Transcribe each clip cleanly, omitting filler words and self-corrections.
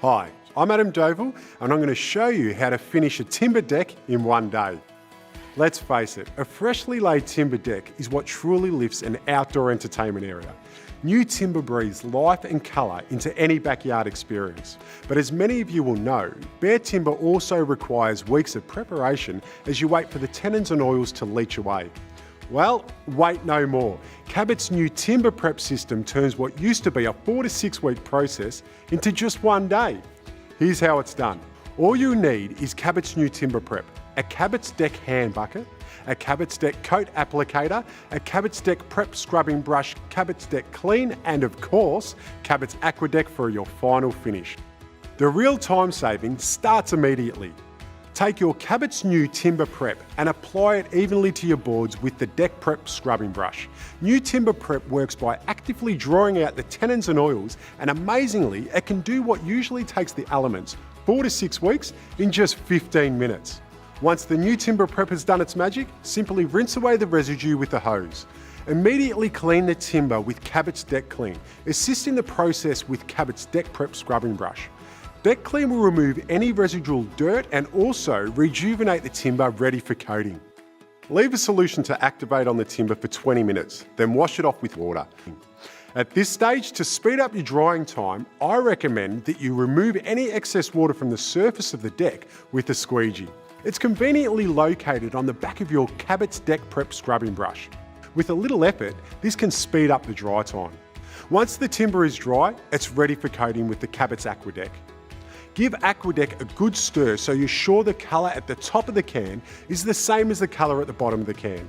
Hi, I'm Adam Doval and I'm going to show you how to finish a timber deck in one day. Let's face it, a freshly laid timber deck is what truly lifts an outdoor entertainment area. New timber breathes life and colour into any backyard experience. But as many of you will know, bare timber also requires weeks of preparation as you wait for the tannins and oils to leach away. Well, wait no more. Cabot's new timber prep system turns what used to be a 4 to 6 week process into just one day. Here's how it's done. All you need is Cabot's new timber prep, a Cabot's Deck hand bucket, a Cabot's Deck coat applicator, a Cabot's Deck prep scrubbing brush, Cabot's Deck clean, and of course, Cabot's AQUADECK for your final finish. The real time saving starts immediately. Take your Cabot's new timber prep and apply it evenly to your boards with the Deck Prep scrubbing brush. New timber prep works by actively drawing out the tannins and oils, and amazingly, it can do what usually takes the elements 4 to 6 weeks in just 15 minutes. Once the new timber prep has done its magic, simply rinse away the residue with a hose. Immediately clean the timber with Cabot's Deck Clean, assisting the process with Cabot's Deck Prep scrubbing brush. Deck Clean will remove any residual dirt and also rejuvenate the timber ready for coating. Leave a solution to activate on the timber for 20 minutes, then wash it off with water. At this stage, to speed up your drying time, I recommend that you remove any excess water from the surface of the deck with a squeegee. It's conveniently located on the back of your Cabot's Deck Prep scrubbing brush. With a little effort, this can speed up the dry time. Once the timber is dry, it's ready for coating with the Cabot's AQUADECK. Give AQUADECK a good stir so you're sure the colour at the top of the can is the same as the colour at the bottom of the can.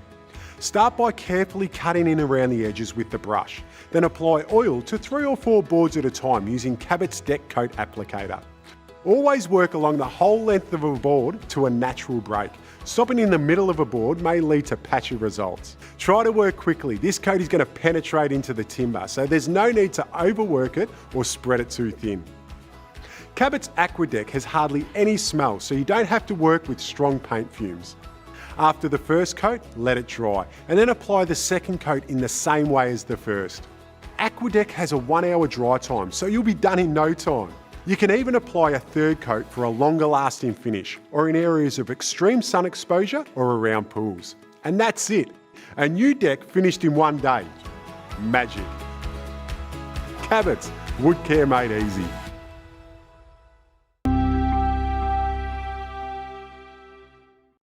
Start by carefully cutting in around the edges with the brush, then apply oil to 3 or 4 boards at a time using Cabot's Deck Coat Applicator. Always work along the whole length of a board to a natural break. Stopping in the middle of a board may lead to patchy results. Try to work quickly. This coat is going to penetrate into the timber, so there's no need to overwork it or spread it too thin. Cabot's AQUADECK has hardly any smell, so you don't have to work with strong paint fumes. After the first coat, let it dry, and then apply the second coat in the same way as the first. AQUADECK has a 1 hour dry time, so you'll be done in no time. You can even apply a third coat for a longer lasting finish, or in areas of extreme sun exposure or around pools. And that's it. A new deck finished in one day. Magic. Cabot's, wood care made easy.